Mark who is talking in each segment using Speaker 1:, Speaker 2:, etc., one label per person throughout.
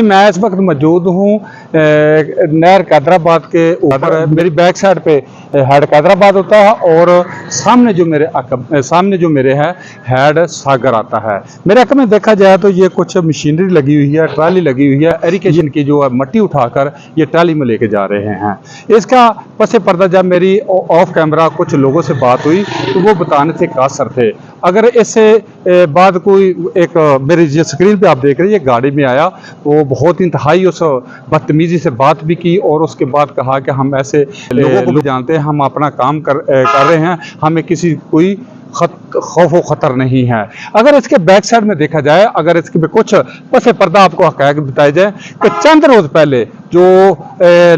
Speaker 1: मैं इस वक्त मौजूद हूँ नहर कैदराबाद के ऊपर। मेरी बैक साइड पे हेड कैदराबाद होता है और सामने जो मेरे है हेड सागर आता है। मेरे अकब में देखा जाए तो ये कुछ मशीनरी लगी हुई है, ट्राली लगी हुई है एरिगेशन की, जो है मट्टी उठाकर ये ट्राली में लेके जा रहे हैं। इसका पसे पर्दा जब मेरी ऑफ कैमरा कुछ लोगों से बात हुई तो वो बताने से कासर थे। अगर इससे बाद कोई एक मेरी जो स्क्रीन पे आप देख रहे हैं ये गाड़ी में आया, वो बहुत इंतहाई उस बदतमीजी से बात भी की और उसके बाद कहा कि हम ऐसे लोगों को भी जानते हैं, हम अपना काम कर रहे हैं, हमें किसी कोई खौफ व खतर नहीं है। अगर इसके बैक साइड में देखा जाए, अगर इसके कुछ पसे पर्दा आपको हक़ायक़ बताया जाए कि चंद रोज़ पहले जो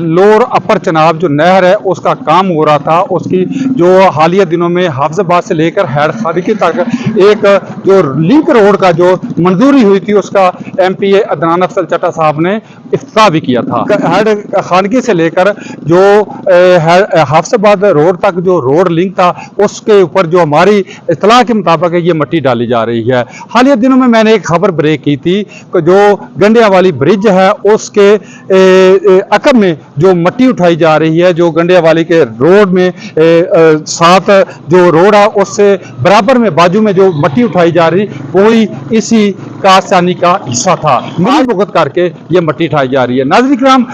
Speaker 1: लोअर अपर चनाब जो नहर है उसका काम हो रहा था, उसकी जो हालिया दिनों में हाफजाबाद से लेकर हैड खानगी तक एक जो लिंक रोड का जो मंजूरी हुई थी उसका MPA अदनान अफजल चट्टा साहब ने इफ्तिताह भी किया था। हैड खानगी से लेकर जो हाफजाबाद रोड तक जो रोड लिंक था उसके ऊपर जो हमारी इत्तला के मुताबिक ये मट्टी डाली जा रही है। हालिया दिनों में मैंने एक खबर ब्रेक की थी कि जो गंडिया वाली ब्रिज है उसके अकब में जो मट्टी उठाई जा रही है, जो गंडिया वाली के रोड में साथ जो रोड है उससे बराबर में बाजू में जो मट्टी उठाई जा रही वही इसी कास्तानी का हिस्सा था। मिली भुगत करके ये मट्टी उठाई जा रही है। नाज़रीन किराम,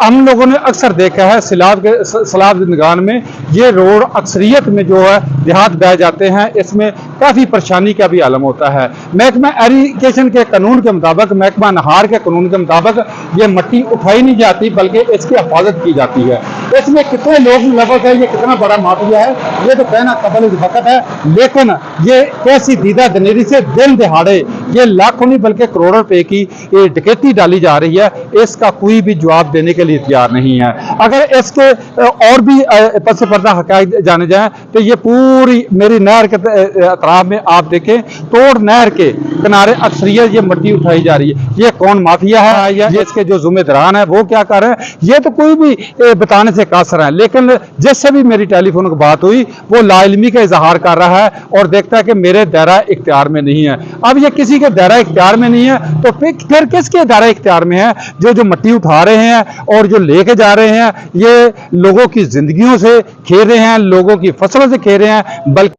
Speaker 1: हम लोगों ने अक्सर देखा है सलाब जिंदगान में ये रोड अक्सरियत में जो है देहात बह जाते हैं, इसमें काफ़ी परेशानी का भी आलम होता है। महकमा एरीगेशन के कानून के मुताबिक, महकमा नहार के कानून के मुताबिक ये मट्टी उठाई नहीं जाती बल्कि इसकी हिफाजत की जाती है। इसमें कितने लोग मुलव्वस है, ये कितना बड़ा माफिया है, ये तो कहना कबल वक्त है। लेकिन ये कैसी दीदा दनेरी से दिन दिहाड़े ये लाखों नहीं बल्कि करोड़ों रुपए की ये डकैती डाली जा रही है, इसका कोई भी जवाब देने के लिए तैयार नहीं है। अगर इसके और भी पसे पर्दा हक़ाइक़ जाने जाए तो ये पूरी मेरी नहर के अतराफ में आप देखें, तोड़ नहर के किनारे अक्सरियत ये मट्टी उठाई जा रही है। ये कौन माफिया है या इसके जो जिम्मेदारान है वो क्या कर रहे हैं, ये तो कोई भी बताने से कासर है। लेकिन जिससे भी मेरी टेलीफोन की बात हुई वो लाइल्मी का इजहार कर रहा है और देखता है कि मेरे दायरा इख्तियार में नहीं है। अब ये किसी के दायरा इख्तियार में नहीं है तो फिर किसके दायरा इख्तियार में है? जो मट्टी उठा रहे हैं और जो लेके जा रहे हैं, ये लोगों की जिंदगियों से खेल रहे हैं, लोगों की फसलों से खेल रहे हैं। बल्कि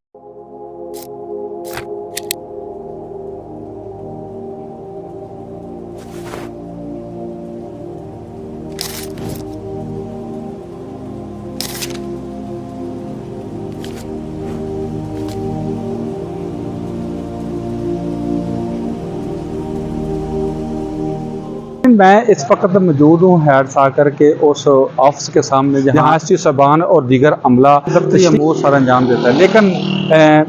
Speaker 1: मैं इस वक्त मौजूद हूँ हैड साकर के उस ऑफिस के सामने जहाँ SDO साहबान और दीगर अमला अमूर सर अंजाम देता है। लेकिन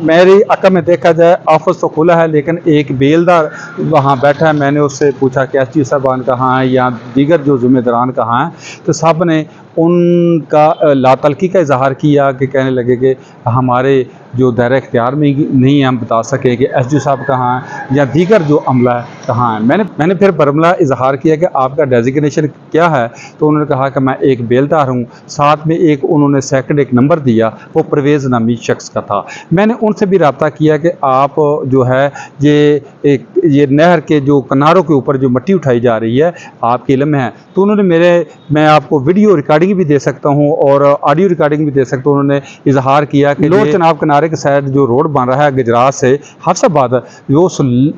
Speaker 1: मेरी अकल में देखा जाए ऑफिस तो खुला है लेकिन एक बेलदार वहाँ बैठा है। मैंने उससे पूछा कि SDO साहबान कहाँ हैं या दीगर जो जिम्मेदारान कहाँ हैं, तो साहब ने उनका लातलकी का इजहार किया कि कहने लगे कि हमारे जो दायरा इख्तियार में नहीं हम बता सके कि SDO साहब कहाँ हैं या दीगर जो अमला है कहाँ हैं। मैंने फिर बरमला इजहार किया कि आपका डेजिग्नेशन क्या है, तो उन्होंने कहा कि मैं एक बेलदार हूँ। साथ में एक उन्होंने सेकंड एक नंबर दिया, वो परवेज़ नामी शख्स का था। मैंने उनसे भी रब्ता किया कि आप जो है ये नहर के जो किनारों के ऊपर जो मट्टी उठाई जा रही है आपके इल्म है, तो उन्होंने मैं आपको वीडियो रिकॉर्डिंग भी दे सकता हूँ और ऑडियो रिकॉर्डिंग भी दे सकता हूँ। उन्होंने इजहार किया कि लोअर चनाब किनारे के साइड जो रोड बन रहा है गुजरात से हाफजाबाद,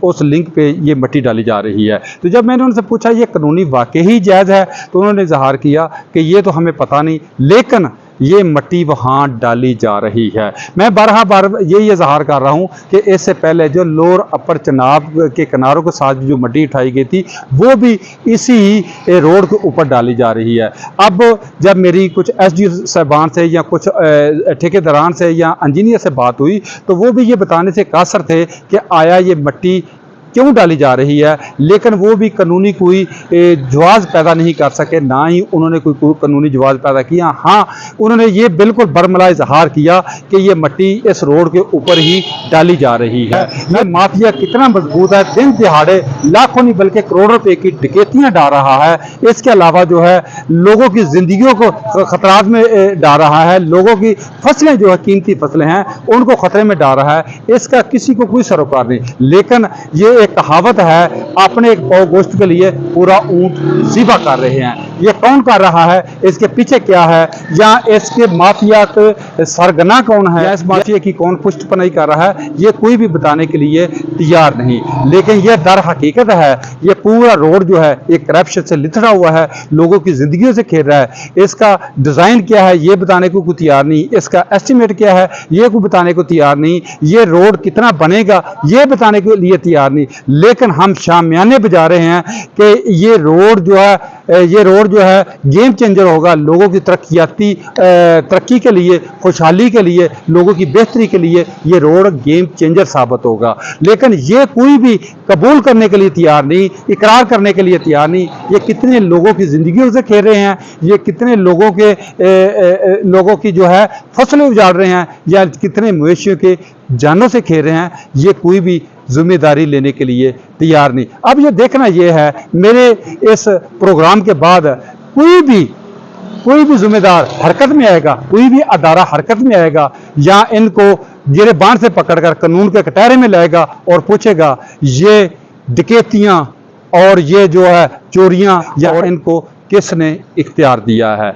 Speaker 1: उस लिंक पे ये मट्टी डाली जा रही है। तो जब मैंने उनसे पूछा ये कानूनी वाकई ही जायज़ है, तो उन्होंने इजहार किया कि ये तो हमें पता नहीं, लेकिन ये मट्टी वहाँ डाली जा रही है। मैं बार यही इजहार कर रहा हूँ कि इससे पहले जो लोअर अपर चनाब के किनारों के साथ जो मट्टी उठाई गई थी वो भी इसी रोड के ऊपर डाली जा रही है। अब जब मेरी कुछ SDO साहबान से या कुछ ठेकेदारान से या इंजीनियर से बात हुई तो वो भी ये बताने से कासर थे कि आया ये मट्टी क्यों डाली जा रही है, लेकिन वो भी कानूनी कोई जवाब पैदा नहीं कर सके, ना ही उन्होंने कोई कानूनी जवाब पैदा किया। हाँ, उन्होंने ये बिल्कुल बरमला इजहार किया कि ये मट्टी इस रोड के ऊपर ही डाली जा रही है। ये माफिया कितना मजबूत है, दिन दिहाड़े लाखों नहीं बल्कि करोड़ों रुपए की डकैतियां डाल रहा है। इसके अलावा जो है लोगों की जिंदगियों को खतरात में डाल रहा है, लोगों की फसलें जो है कीमती फसलें हैं उनको खतरे में डाल रहा है। इसका किसी को कोई सरोकार नहीं। लेकिन ये एक कहावत है, अपने एक पाव गोश्त के लिए पूरा ऊंट ज़िबा कर रहे हैं। ये कौन कर रहा है, इसके पीछे क्या है, या इसके माफिया के सरगना कौन है, या इस माफिया की कौन पुष्टपनाही कर रहा है, ये कोई भी बताने के लिए तैयार नहीं। लेकिन यह दर हकीकत है, ये पूरा रोड जो है एक करप्शन से लिथड़ा हुआ है, लोगों की जिंदगियों से खेल रहा है। इसका डिजाइन क्या है ये बताने को कोई तैयार नहीं, इसका एस्टिमेट क्या है ये कोई बताने को तैयार नहीं, ये रोड कितना बनेगा ये बताने के लिए तैयार नहीं। लेकिन हम शामियाने बजा रहे हैं कि ये रोड जो है गेम चेंजर होगा, लोगों की तरक्की के लिए, खुशहाली के लिए, लोगों की बेहतरी के लिए ये रोड गेम चेंजर साबित होगा। लेकिन ये कोई भी कबूल करने के लिए तैयार नहीं, इकरार करने के लिए तैयार नहीं। ये कितने लोगों की जिंदगियों से खेल रहे हैं, ये कितने लोगों की जो है फसलें उजाड़ रहे हैं, या कितने मवेशियों के जानों से खेल रहे हैं, ये कोई भी जिम्मेदारी लेने के लिए तैयार नहीं। अब ये देखना ये है, मेरे इस प्रोग्राम के बाद कोई भी जिम्मेदार हरकत में आएगा, कोई भी अदारा हरकत में आएगा, या इनको गिरे बांध से पकड़कर कानून के कटहरे में लाएगा और पूछेगा ये डकैतियां और ये जो है चोरियां या इनको किसने इख्तियार दिया है।